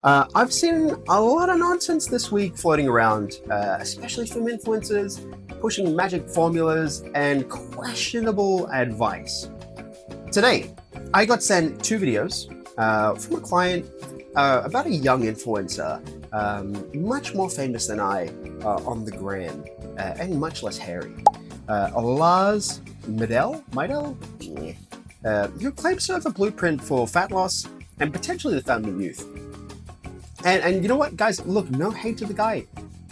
I've seen a lot of nonsense this week floating around, especially from influencers pushing magic formulas and questionable advice. Today, I got sent two videos from a client about a young influencer, much more famous than I on the gram, and much less hairy. Lars Meidell, who claims to have a blueprint for fat loss and potentially the fountain of youth. And you know what, guys? Look, no hate to the guy.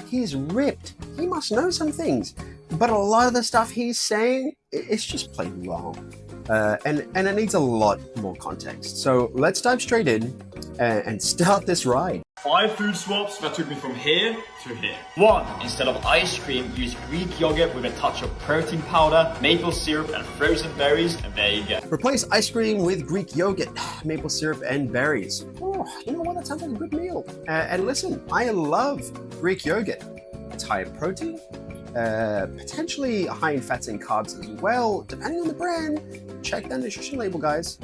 He's ripped. He must know some things. But a lot of the stuff he's saying, it's just plain wrong. And it needs a lot more context. So let's dive straight in and start this ride. 5 food swaps that took me from here to here. 1. Instead of ice cream, use Greek yogurt with a touch of protein powder, maple syrup and frozen berries, and there you go. Replace ice cream with Greek yogurt, maple syrup and berries. Oh, you know what? That sounds like a good meal. And listen, I love Greek yogurt. It's high in protein, potentially high in fats and carbs as well, depending on the brand. Check that nutrition label, guys.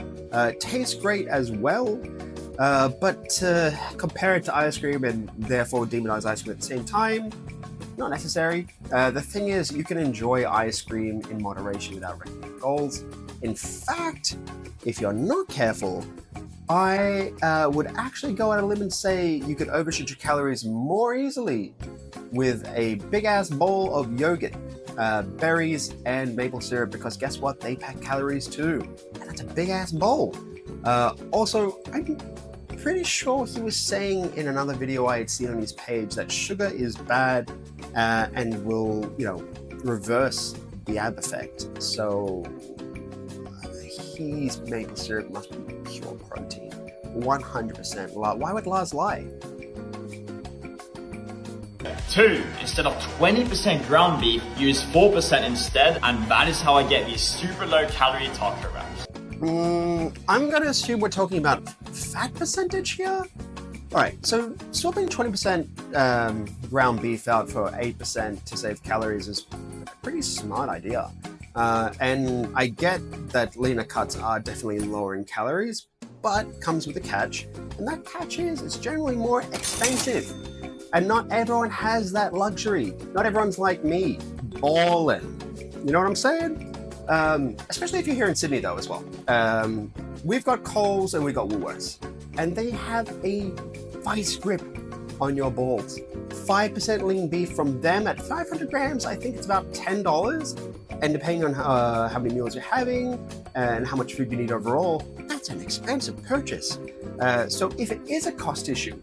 Tastes great as well. But to compare it to ice cream and therefore demonize ice cream at the same time, not necessary. The thing is, you can enjoy ice cream in moderation without wrecking your goals. In fact, if you're not careful, I would actually go out on a limb and say you could overshoot your calories more easily with a big-ass bowl of yogurt, berries, and maple syrup, because guess what? They pack calories too. And that's a big-ass bowl. Also, I'm pretty sure he was saying in another video I had seen on his page that sugar is bad and will, reverse the ab effect. So his maple syrup must be pure protein. 100%. Why would Lars lie? 2. Instead of 20% ground beef, use 4% instead, and that is how I get these super low calorie taco wraps. I'm going to assume we're talking about fat percentage here. Alright, so swapping 20% ground beef out for 8% to save calories is a pretty smart idea. And I get that leaner cuts are definitely lower in calories, but comes with a catch. And that catch is it's generally more expensive. And not everyone has that luxury. Not everyone's like me, ballin'. You know what I'm saying? Especially if you're here in Sydney though as well. We've got Coles and we've got Woolworths, and they have a vice grip on your balls. 5% lean beef from them at 500 grams, I think it's about $10. And depending on how many meals you're having and how much food you need overall, that's an expensive purchase. So if it is a cost issue,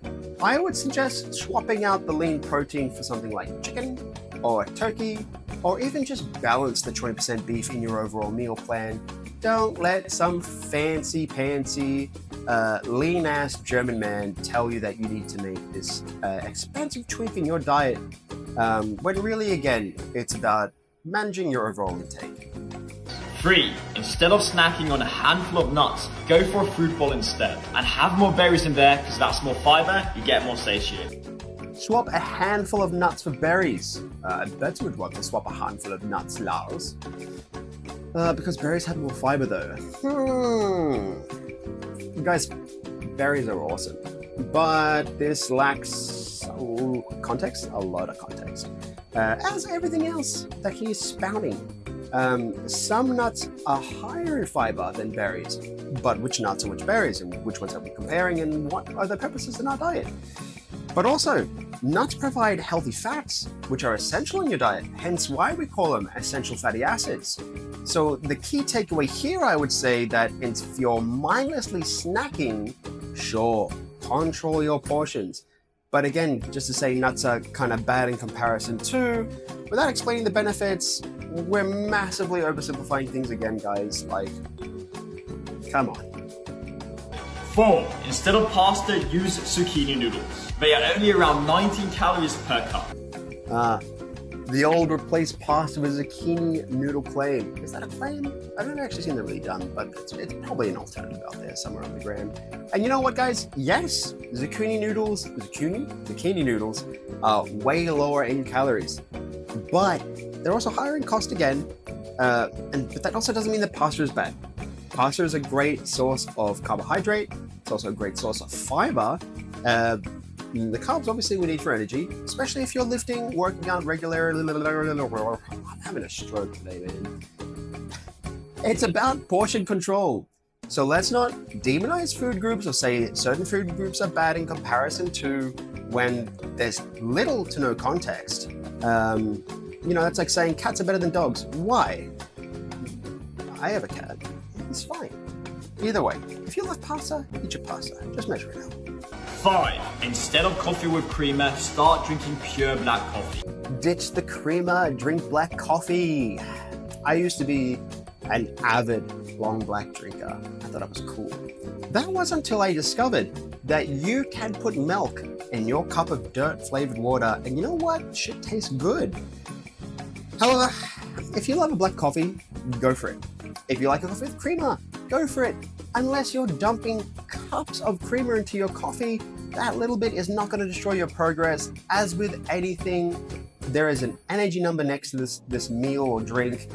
I would suggest swapping out the lean protein for something like chicken or turkey, or even just balance the 20% beef in your overall meal plan. Don't let some fancy-pantsy, lean-ass German man tell you that you need to make this expensive tweak in your diet, when really, again, it's about managing your overall intake. 3. Instead of snacking on a handful of nuts, go for a fruit bowl instead. And have more berries in there, because that's more fiber, you get more satiated. Swap a handful of nuts for berries. I bet you would want to swap a handful of nuts, Lars. Because berries have more fiber though. Guys, berries are awesome. But this lacks context, a lot of context. As everything else that he is spouting. Some nuts are higher in fiber than berries, but which nuts and which berries and which ones are we comparing and what are the purposes in our diet? But also, nuts provide healthy fats, which are essential in your diet, hence why we call them essential fatty acids. So the key takeaway here, I would say that if you're mindlessly snacking, sure, control your portions. But again, just to say nuts are kind of bad in comparison to, without explaining the benefits, we're massively oversimplifying things again, guys. Like, come on. 4. Instead of pasta, use zucchini noodles. They are only around 19 calories per cup. The old replace pasta with zucchini noodle claim. Is that a claim? I've never actually seen that really done, but it's probably an alternative out there somewhere on the gram. And you know what, guys? Yes, zucchini noodles are way lower in calories, but they're also higher in cost again. But that also doesn't mean that pasta is bad. Pasta is a great source of carbohydrate. It's also a great source of fiber. The carbs, obviously, we need for energy, especially if you're lifting, working out regularly. I'm having a stroke today, man. It's about portion control. So let's not demonize food groups or say certain food groups are bad in comparison to when there's little to no context. It's like saying cats are better than dogs. Why? I have a cat. It's fine. Either way, if you love pasta, eat your pasta. Just measure it out. 5. Instead of coffee with creamer, start drinking pure black coffee. Ditch the creamer, drink black coffee. I used to be an avid long black drinker. I thought I was cool. That wasn't until I discovered that you can put milk in your cup of dirt flavored water, and you know what? Shit tastes good. However, if you love a black coffee, go for it. If you like a coffee with creamer, go for it. Unless you're dumping cups of creamer into your coffee, that little bit is not going to destroy your progress. As with anything, there is an energy number next to this meal or drink.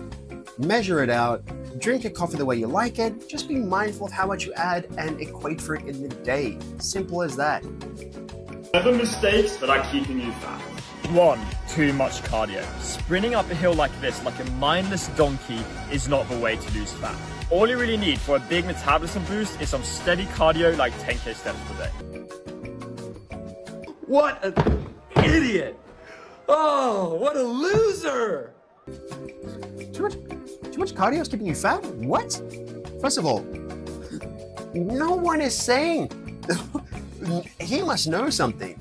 Measure it out. Drink your coffee the way you like it. Just be mindful of how much you add and equate for it in the day. Simple as that. 7 mistakes that are keeping you fat. 1. Too much cardio. Sprinting up a hill like this, like a mindless donkey, is not the way to lose fat. All you really need for a big metabolism boost is some steady cardio like 10k steps per day. What an idiot! Oh, what a loser! Too much cardio is keeping you fat? What? First of all, no one is saying. He must know something.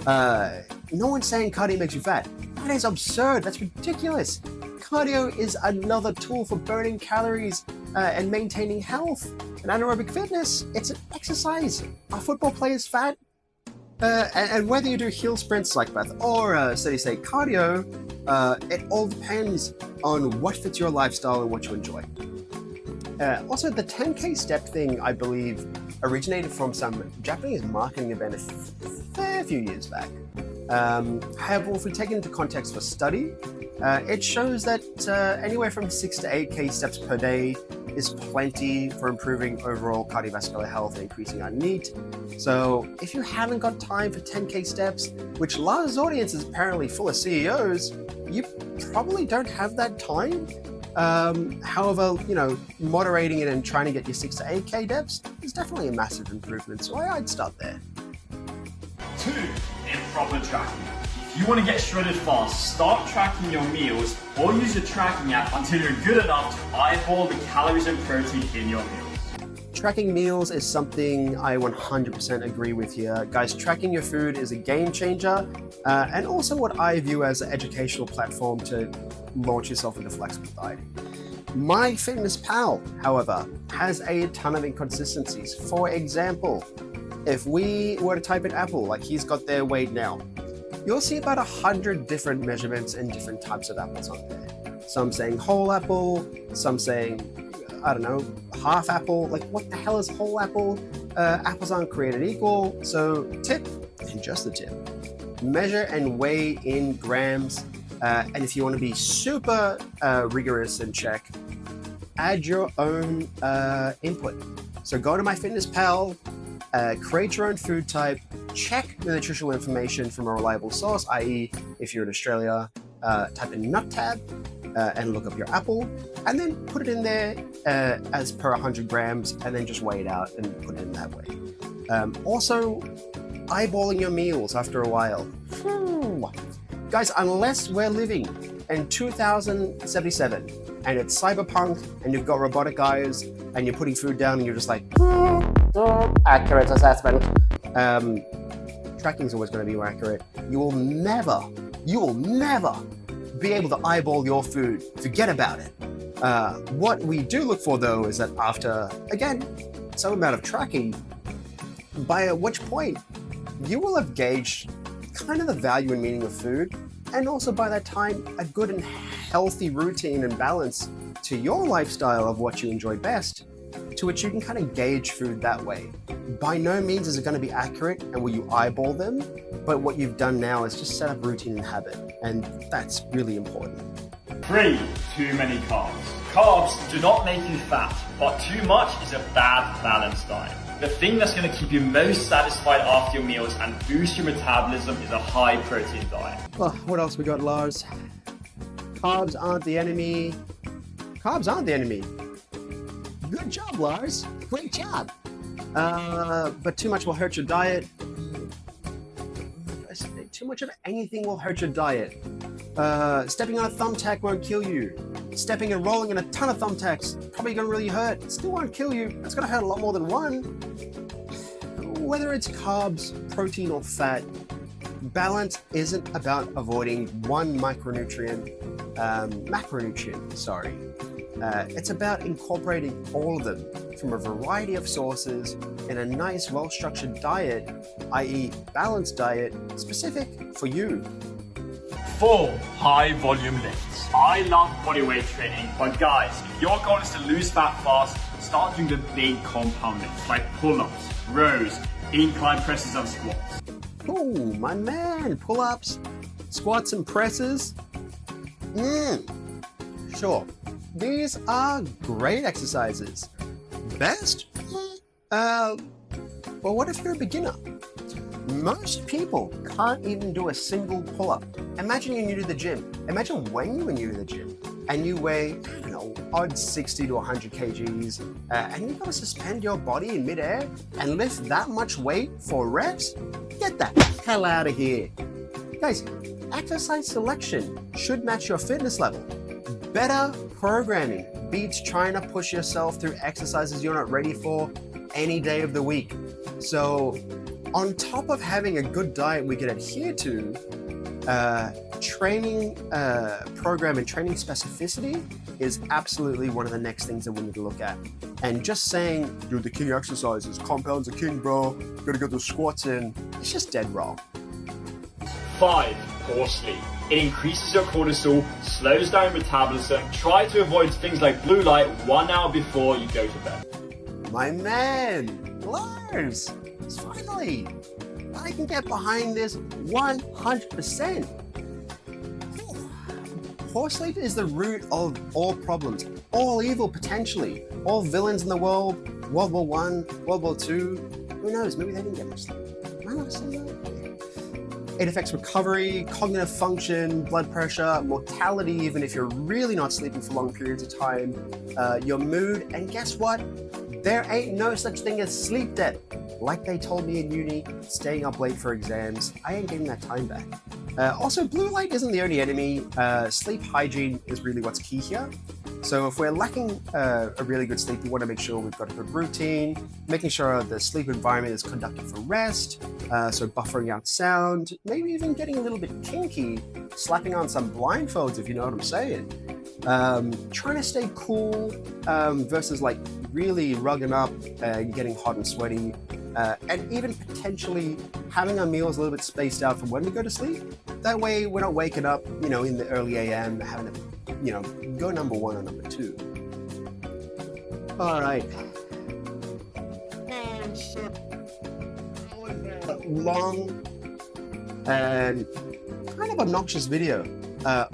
No one's saying cardio makes you fat. That is absurd. That's ridiculous. Cardio is another tool for burning calories and maintaining health. And anaerobic fitness, it's an exercise. Are football players fat? And whether you do hill sprints like Beth or steady state cardio, it all depends on what fits your lifestyle and what you enjoy. Also, the 10k step thing, I believe, originated from some Japanese marketing event a fair few years back. However, if we take it into context for study, it shows that anywhere from 6 to 8k steps per day is plenty for improving overall cardiovascular health and increasing our NEAT. So if you haven't got time for 10k steps, which Lars' audience is apparently full of CEOs, you probably don't have that time. However, moderating it and trying to get your 6 to 8k steps is definitely a massive improvement. So I'd start there. 2. Improper tracking. If you want to get shredded fast, start tracking your meals or use your tracking app until you're good enough to eyeball the calories and protein in your meals. Tracking meals is something I 100% agree with here. Guys, tracking your food is a game changer and also what I view as an educational platform to launch yourself into flexible dieting. MyFitnessPal, however, has a ton of inconsistencies. For example, if we were to type in Apple, like he's got their weight now, you'll see about 100 different measurements and different types of apples on there. Some saying whole apple, some saying, I don't know, half apple. Like, what the hell is whole apple? Apples aren't created equal. So tip, and just the tip, measure and weigh in grams. And if you want to be super rigorous and check, add your own input. So go to MyFitnessPal, create your own food type, check the nutritional information from a reliable source, i.e. if you're in Australia, type in nut tab and look up your apple, and then put it in there as per 100 grams, and then just weigh it out and put it in that way. Also, eyeballing your meals after a while. Guys, unless we're living in 2077 and it's cyberpunk and you've got robotic eyes and you're putting food down and you're just like, accurate assessment. Tracking is always going to be more accurate. You will never be able to eyeball your food. Forget about it. What we do look for, though, is that after, again, some amount of tracking, by which point you will have gauged kind of the value and meaning of food, and also by that time, a good and healthy routine and balance to your lifestyle of what you enjoy best, to which you can kind of gauge food that way. By no means is it going to be accurate and will you eyeball them, but what you've done now is just set up routine and habit, and that's really important. 3. Too many carbs. Carbs do not make you fat, but too much is a bad balanced diet. The thing that's going to keep you most satisfied after your meals and boost your metabolism is a high protein diet. Oh, what else we got, Lars? Carbs aren't the enemy. Carbs aren't the enemy. Good job, Lars. Great job. But too much will hurt your diet. Too much of anything will hurt your diet. Stepping on a thumbtack won't kill you. Stepping and rolling in a ton of thumbtacks probably gonna really hurt. It still won't kill you. It's gonna hurt a lot more than one. Whether it's carbs, protein, or fat, balance isn't about avoiding one macronutrient. It's about incorporating all of them from a variety of sources in a nice, well-structured diet, i.e. balanced diet, specific for you. 4. High volume lifts. I love bodyweight training, but guys, if your goal is to lose fat fast, start doing the big compound lifts like pull-ups, rows, incline presses and squats. Oh, my man, pull-ups, squats and presses. Sure, these are great exercises. Best? Well, what if you're a beginner? Most people can't even do a single pull-up. Imagine you're new to the gym. Imagine when you were new to the gym and you weigh, odd 60 to 100 kgs, and you've got to suspend your body in midair and lift that much weight for reps? Get the hell out of here. Guys, exercise selection should match your fitness level. Better programming beats trying to push yourself through exercises you're not ready for any day of the week. So, on top of having a good diet we can adhere to, training program and training specificity is absolutely one of the next things that we need to look at. And just saying, do the king exercises, compounds are king, bro, gotta get those squats in, it's just dead wrong. 5. Poor sleep. It increases your cortisol, slows down your metabolism. Try to avoid things like blue light 1 hour before you go to bed. My man, Lars, finally, I can get behind this 100%. Poor sleep is the root of all problems, all evil potentially, all villains in the world, World War I, World War II, who knows, maybe they didn't get much sleep. Am I not saying that? It affects recovery, cognitive function, blood pressure, mortality, even if you're really not sleeping for long periods of time, your mood, and guess what? There ain't no such thing as sleep debt. Like they told me in uni, staying up late for exams, I ain't getting that time back. Also, blue light isn't the only enemy. Sleep hygiene is really what's key here. So if we're lacking a really good sleep, we want to make sure we've got a good routine, making sure the sleep environment is conducive for rest, so buffering out sound, maybe even getting a little bit kinky, slapping on some blindfolds if you know what I'm saying. Trying to stay cool versus like really rugging up and getting hot and sweaty, and even potentially having our meals a little bit spaced out from when we go to sleep. That way we're not waking up, in the early AM, having to, go number 1 or number 2. All right. Long and kind of obnoxious video.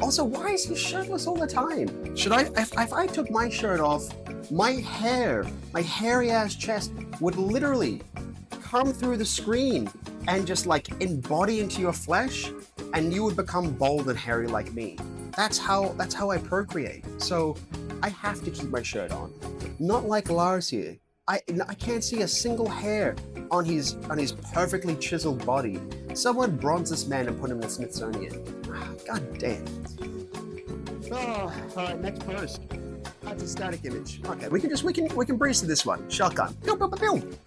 Also, why is he shirtless all the time? Should I, if I took my shirt off, my hairy ass chest would literally come through the screen and just like embody into your flesh, and you would become bald and hairy like me. That's how I procreate. So I have to keep my shirt on. Not like Lars here. I can't see a single hair on his perfectly chiseled body. Someone bronze this man and put him in the Smithsonian. God damn. Oh, all right, next post. That's a static image. Okay, we can breeze to this one. Shotgun. Pew, pew, pew, pew.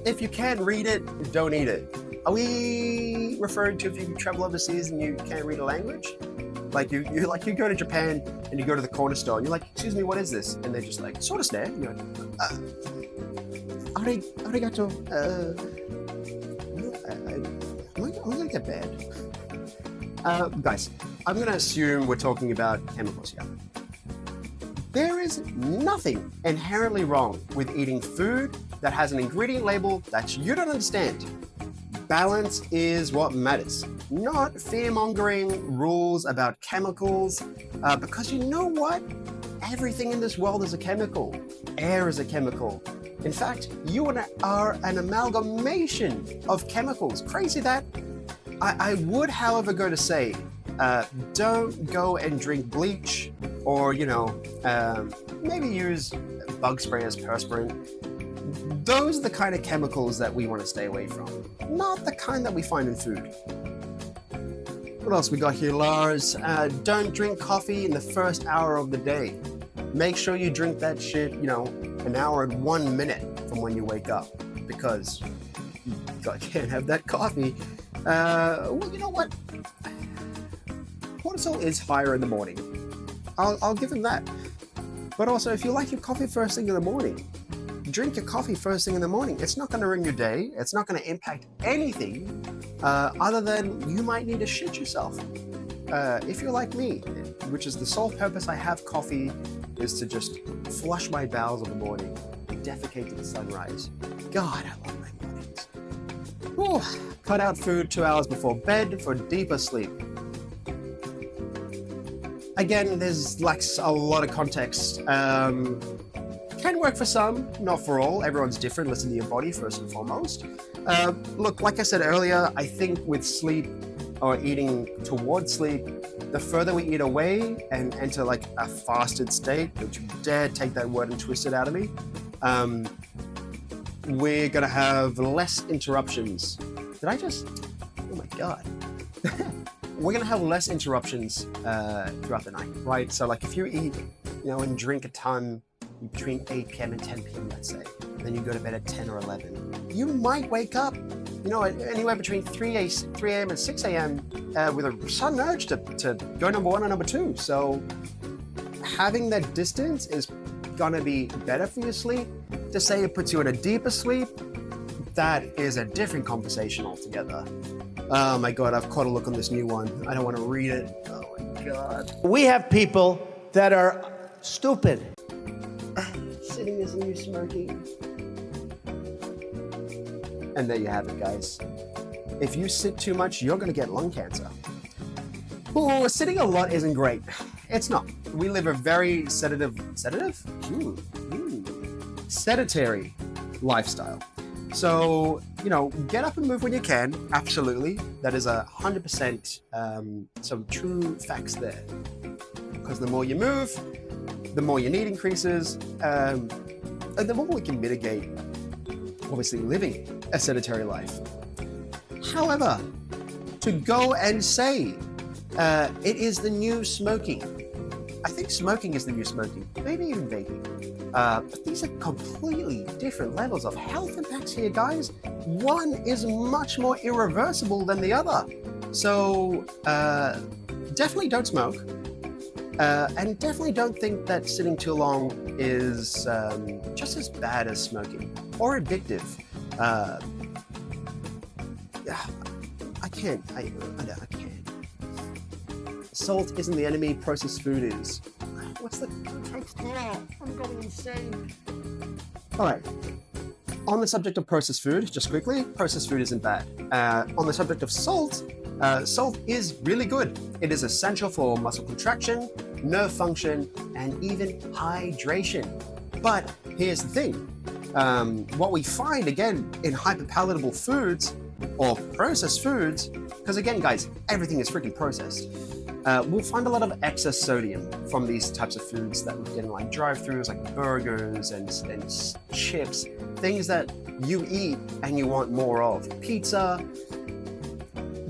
If you can't read it, don't eat it. Are we referring to if you travel overseas and you can't read a language? Like you go to Japan and you go to the corner store and you're like, excuse me, what is this? And they're just like, sort of stare. And you're like, arigato. I'm gonna get bad. Guys, I'm gonna assume we're talking about chemicals here. There is nothing inherently wrong with eating food that has an ingredient label that you don't understand. Balance is what matters, not fear-mongering rules about chemicals, because you know what? Everything in this world is a chemical. Air is a chemical. In fact, you are an amalgamation of chemicals. Crazy that? I would, however, go to say, don't go and drink bleach or, maybe use bug spray as perspirant. Those are the kind of chemicals that we want to stay away from, not the kind that we find in food. What else we got here, Lars? Don't drink coffee in the first hour of the day. Make sure you drink that shit, an hour and 1 minute from when you wake up, because you can't have that coffee. Well, you know what? Cortisol is higher in the morning. I'll give him that. But also, if you like your coffee first thing in the morning, drink your coffee first thing in the morning. It's not going to ruin your day. It's not going to impact anything other than you might need to shit yourself. If you're like me, which is the sole purpose I have coffee, is to just flush my bowels in the morning, defecate to the sunrise. God, I love my mornings. Ooh, cut out food 2 hours before bed for deeper sleep. Again, there's like a lot of context. Can work for some, not for all. Everyone's different. Listen to your body first and foremost. Look, like I said earlier, I think with sleep or eating towards sleep, the further we eat away and enter like a fasted state, don't you dare take that word and twist it out of me, we're gonna have less interruptions. Did I just, oh my God. We're gonna have less interruptions throughout the night, right? So like if you eat, and drink a ton between 8 p.m. and 10 p.m., let's say, and then you go to bed at 10 or 11, you might wake up, anywhere between 3 a.m. and 6 a.m. With a sudden urge to go number 1 or number 2. So having that distance is gonna be better for your sleep. To say it puts you in a deeper sleep, that is a different conversation altogether. Oh my God, I've caught a look on this new one. I don't want to read it. Oh my God. We have people that are stupid. Sitting is the new smoking. And there you have it, guys. If you sit too much, you're going to get lung cancer. Oh, sitting a lot isn't great. It's not. We live a very sedentary lifestyle. So, get up and move when you can. Absolutely. That is 100% some true facts there. Because the more you move, the more your need increases, and the more we can mitigate, obviously, living a sedentary life. However, to go and say it is the new smoking, I think smoking is the new smoking, maybe even vaping. But these are completely different levels of health impacts here, guys. One is much more irreversible than the other. So definitely don't smoke. And definitely don't think that sitting too long is just as bad as smoking or addictive. I can't. Salt isn't the enemy, processed food is. What's the text here? I'm going insane. All right. On the subject of processed food, just quickly, processed food isn't bad. On the subject of salt, salt is really good. It is essential for muscle contraction, nerve function, and even hydration. But here's the thing. What we find, again, in hyperpalatable foods or processed foods, because again, guys, everything is freaking processed. We'll find a lot of excess sodium from these types of foods that we get in like drive-thrus, like burgers and chips, things that you eat and you want more of. Pizza.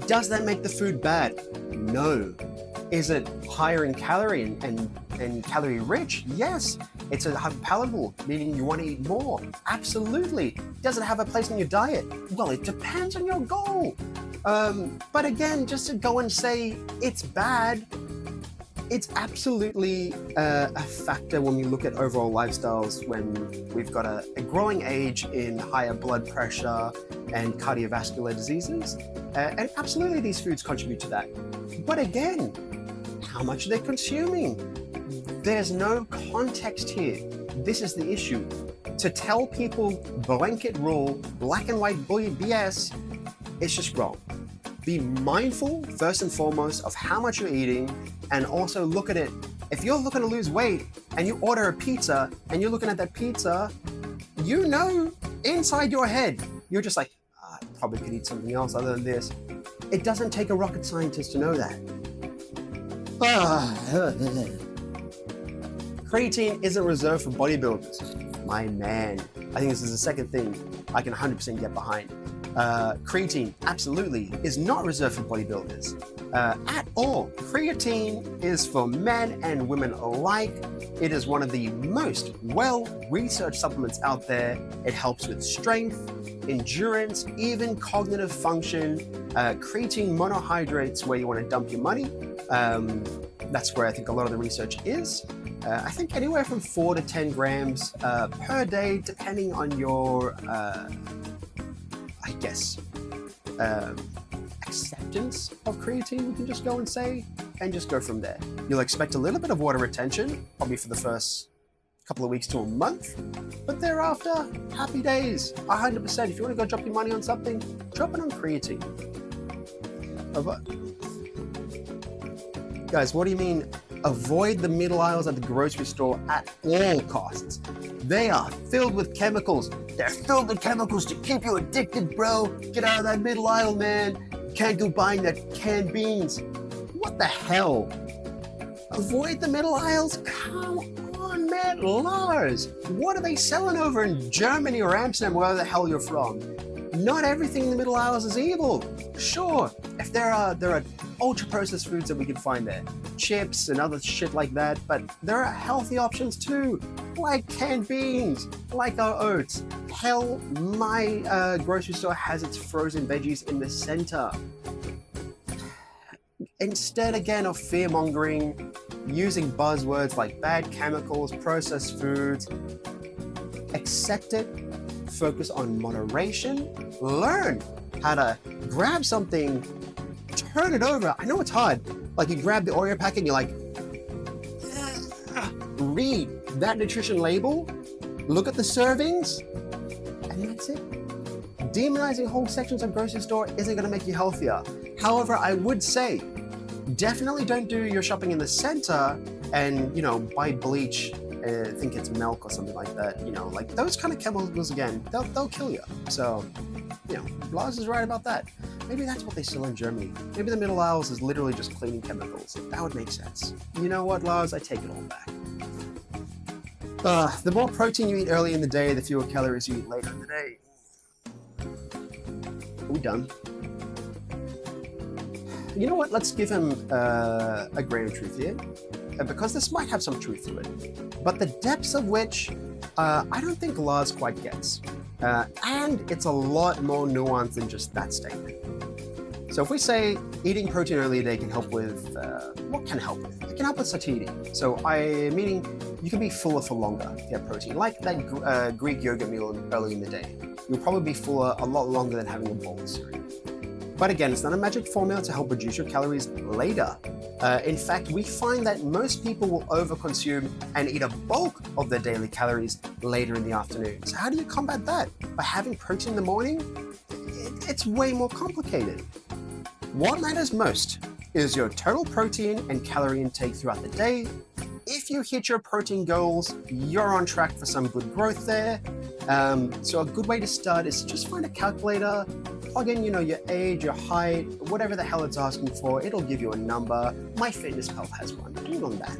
Does that make the food bad? No. Is it higher in calorie and calorie rich? Yes. It's a hyperpalatable, meaning you want to eat more. Absolutely. Does it have a place in your diet? Well, it depends on your goal. But again, just to go and say it's bad, it's absolutely a factor when we look at overall lifestyles when we've got a growing age in higher blood pressure and cardiovascular diseases. And absolutely these foods contribute to that. But again, how much are they consuming? There's no context here. This is the issue. To tell people blanket rule, black and white BS, it's just wrong. Be mindful, first and foremost, of how much you're eating, and also look at it. If you're looking to lose weight and you order a pizza and you're looking at that pizza, you know, inside your head, you're just like, I probably could eat something else other than this. It doesn't take a rocket scientist to know that. Creatine isn't reserved for bodybuilders. My man. I think this is the second thing I can 100% get behind. Creatine, absolutely, is not reserved for bodybuilders at all. Creatine is for men and women alike. It is one of the most well-researched supplements out there. It helps with strength, endurance, even cognitive function. Creatine monohydrates where you want to dump your money. That's where I think a lot of the research is. I think anywhere from 4 to 10 grams per day, depending on your, I guess, acceptance of creatine, we can just go and say, and just go from there. You'll expect a little bit of water retention, probably for the first couple of weeks to a month, but thereafter, happy days, 100%. If you want to go drop your money on something, drop it on creatine. Guys, what do you mean? Avoid the middle aisles at the grocery store at all costs. They are filled with chemicals. They're filled with chemicals to keep you addicted, bro. Get out of that middle aisle, man. You can't go buying that canned beans. What the hell? Avoid the middle aisles? Come on, man. Lars, what are they selling over in Germany or Amsterdam, wherever the hell you're from? Not everything in the middle aisles is evil. Sure, if there are ultra-processed foods that we can find there, chips and other shit like that, but there are healthy options too, like canned beans, like our oats. Hell, my grocery store has its frozen veggies in the center. Instead, again, of fear-mongering, using buzzwords like bad chemicals, processed foods, accept it, focus on moderation, learn how to grab something, turn it over. I know it's hard. Like you grab the Oreo packet and you're like, read that nutrition label, look at the servings, and that's it. Demonizing whole sections of grocery store isn't going to make you healthier. However, I would say, definitely don't do your shopping in the center and, you know, buy bleach. I think it's milk or something like that. You know, like those kind of chemicals, again, they'll kill you. So, you know, Lars is right about that. Maybe that's what they sell in Germany. Maybe the middle aisles is literally just cleaning chemicals. That would make sense. You know what, Lars? I take it all back. The more protein you eat early in the day, the fewer calories you eat later in the day. Are we done? You know what? Let's give him a grain of truth here, because this might have some truth to it, but the depths of which I don't think Lars quite gets. And it's a lot more nuanced than just that statement. So if we say eating protein early a day can help with, what can help with? It can help with satiety. So meaning you can be fuller for longer if you have protein, like that Greek yogurt meal early in the day. You'll probably be fuller a lot longer than having a bowl of cereal. But again, it's not a magic formula to help reduce your calories later. In fact, we find that most people will overconsume and eat a bulk of their daily calories later in the afternoon. So how do you combat that? By having protein in the morning? It's way more complicated. What matters most is your total protein and calorie intake throughout the day. If you hit your protein goals, you're on track for some good growth there. So a good way to start is to just find a calculator, plug in, you know, your age, your height, whatever the hell it's asking for. It'll give you a number. MyFitnessPal has one. Do it on that.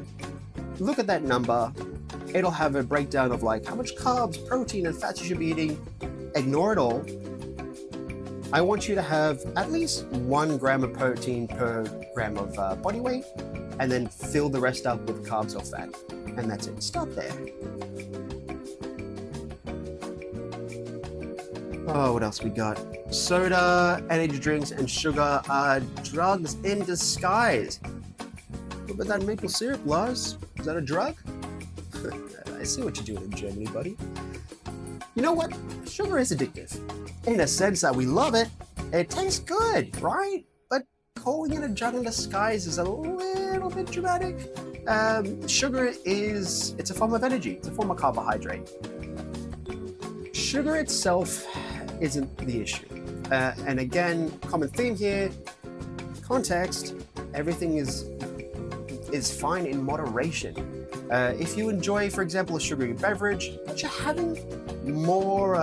Look at that number. It'll have a breakdown of like how much carbs, protein, and fats you should be eating. Ignore it all. I want you to have at least 1 gram of protein per gram of body weight, and then fill the rest up with carbs or fat. And that's it. Stop there. Oh, what else we got? Soda, energy drinks, and sugar are drugs in disguise. What about that maple syrup, Lars? Is that a drug? I see what you're doing in Germany, buddy. You know what? Sugar is addictive. In a sense that we love it. It tastes good, right? But calling it a drug in disguise is a little bit dramatic. Sugar it's a form of energy. It's a form of carbohydrate. Sugar itself isn't the issue. And again, common theme here, context, everything is fine in moderation. If you enjoy, for example, a sugary beverage, but you're having more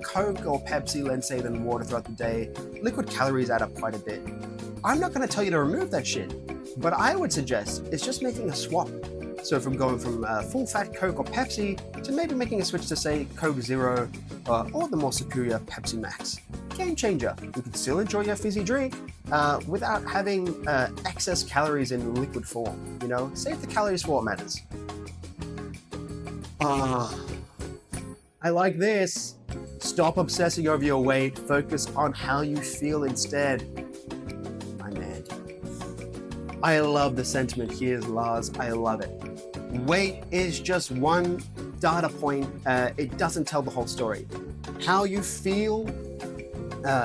Coke or Pepsi, let's say, than water throughout the day, liquid calories add up quite a bit. I'm not going to tell you to remove that shit, but I would suggest it's just making a swap. So from going from full-fat Coke or Pepsi to maybe making a switch to, say, Coke Zero or the more superior Pepsi Max. Game changer. You can still enjoy your fizzy drink without having excess calories in liquid form. You know, save the calories for what matters. I like this. Stop obsessing over your weight. Focus on how you feel instead. My man. I love the sentiment here, Lars. I love it. Weight is just one data point. It doesn't tell the whole story. How you feel,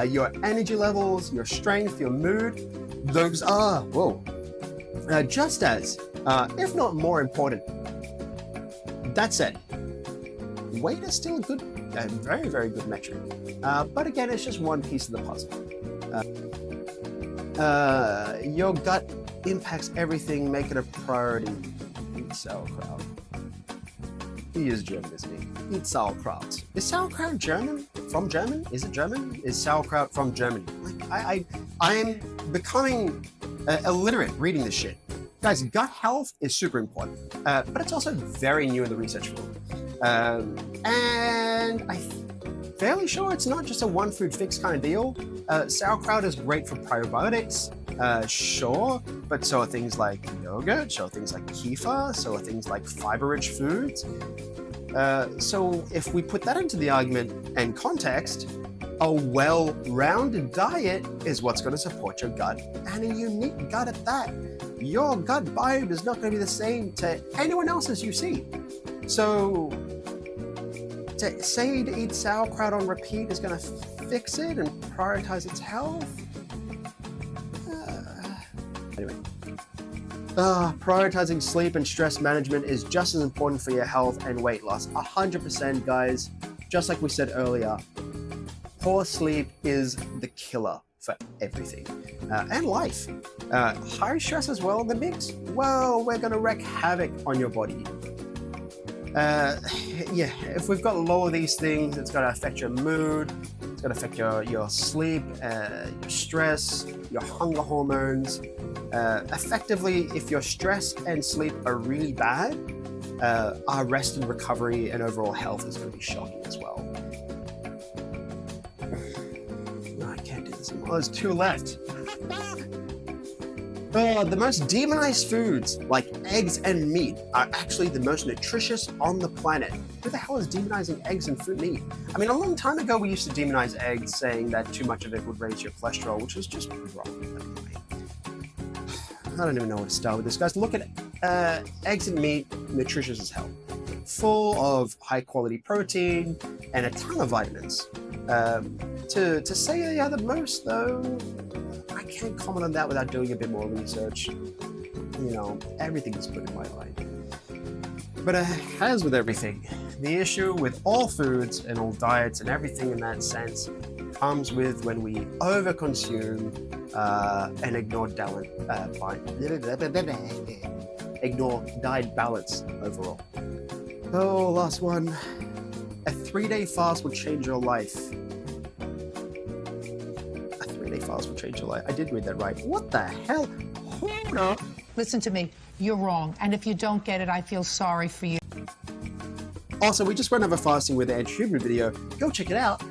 your energy levels, your strength, your mood, those are, just as, if not more important. That said, weight is still a very, very good metric. But again, it's just one piece of the puzzle. Your gut impacts everything. Make it a priority. Eat sauerkraut. He is German, isn't he? Eat sauerkraut. Is sauerkraut German? From German? Is it German? Is sauerkraut from Germany? Like, I'm becoming illiterate reading this shit. Guys, gut health is super important, but it's also very new in the research field. And I'm fairly sure it's not just a one food fix kind of deal. Sauerkraut is great for probiotics, sure, but so are things like yogurt, so are things like kefir, so are things like fiber-rich foods. So if we put that into the argument and context, a well-rounded diet is what's going to support your gut, and a unique gut at that. Your gut biome is not going to be the same to anyone else's you see. So to say to eat sauerkraut on repeat is going to fix it and prioritize its health? Anyway. Prioritizing sleep and stress management is just as important for your health and weight loss. 100%, guys. Just like we said earlier, poor sleep is the killer for everything. And life. High stress as well in the mix. Well, we're going to wreak havoc on your body. Yeah, if we've got low of these things, it's going to affect your mood, it's going to affect your sleep, your stress, your hunger hormones. Effectively, if your stress and sleep are really bad, our rest and recovery and overall health is going to be shocking as well. No, I can't do this anymore. There's two left. The most demonized foods, like eggs and meat, are actually the most nutritious on the planet. Who the hell is demonizing eggs and meat? I mean, a long time ago, we used to demonize eggs, saying that too much of it would raise your cholesterol, which is just wrong. I don't even know where to start with this, guys. Look at eggs and meat, nutritious as hell. Full of high-quality protein and a ton of vitamins. To say they are the most, though, I can't comment on that without doing a bit more research. You know, everything is put in my mind. But as with everything, the issue with all foods and all diets and everything in that sense comes with when we overconsume and ignore diet balance overall. Oh, last one. A 3-day fast will change your life. Fast will change your life. I did read that right. What the hell? Hold up. Listen to me. You're wrong. And if you don't get it, I feel sorry for you. Also, we just went over fasting with the Ed Huberman video. Go check it out.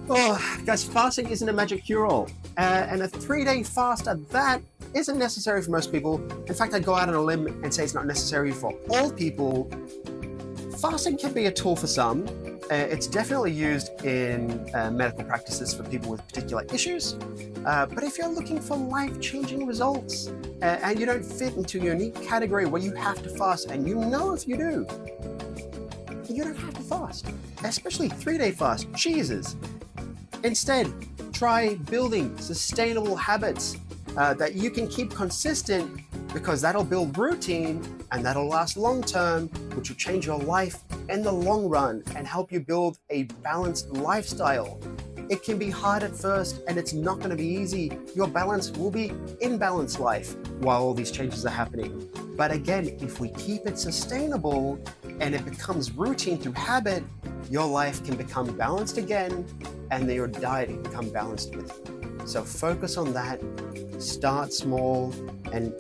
Oh, guys, fasting isn't a magic cure-all. And a 3-day fast at that isn't necessary for most people. In fact, I'd go out on a limb and say it's not necessary for all people. Fasting can be a tool for some. It's definitely used in medical practices for people with particular issues. But if you're looking for life-changing results and you don't fit into a unique category where you have to fast, and you know if you do, you don't have to fast, especially 3-day fast. Jesus. Instead, try building sustainable habits that you can keep consistent, because that'll build routine and that'll last long term, which will change your life in the long run and help you build a balanced lifestyle. It can be hard at first and it's not going to be easy. Your balance will be imbalanced life while all these changes are happening. But again, if we keep it sustainable and it becomes routine through habit, your life can become balanced again and your diet can become balanced with you. So focus on that, start small and,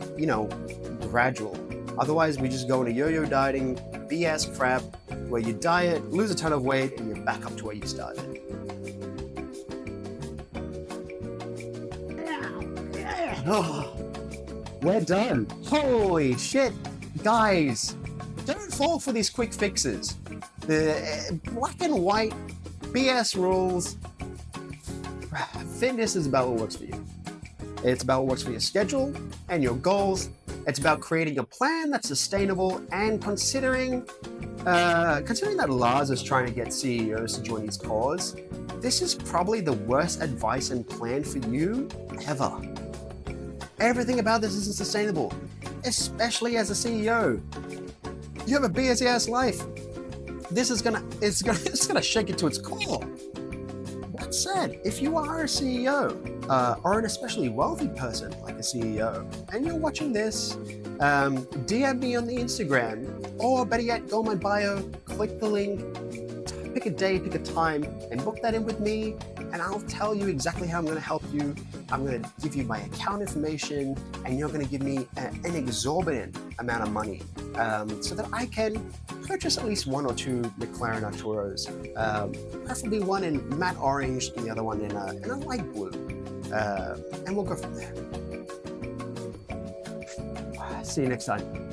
gradual. Otherwise, we just go into yo-yo dieting, BS crap, where you diet, lose a ton of weight, and you're back up to where you started. Oh, we're done. Holy shit. Guys, don't fall for these quick fixes. The black and white BS rules. Fitness is about what works for you. It's about what works for your schedule and your goals. It's about creating a plan that's sustainable and considering that Lars is trying to get CEOs to join his cause, this is probably the worst advice and plan for you ever. Everything about this isn't sustainable, especially as a CEO. You have a busy ass life. This is it's gonna shake it to its core. That said, if you are a CEO or an especially wealthy person like a CEO, and you're watching this, DM me on the Instagram, or better yet, go on my bio, click the link, pick a day, pick a time, and book that in with me, and I'll tell you exactly how I'm going to help you. I'm going to give you my account information, and you're going to give me an exorbitant amount of money so that I can purchase at least 1 or 2 McLaren Arturos, preferably one in matte orange and the other one in a light blue, and we'll go from there. See you next time.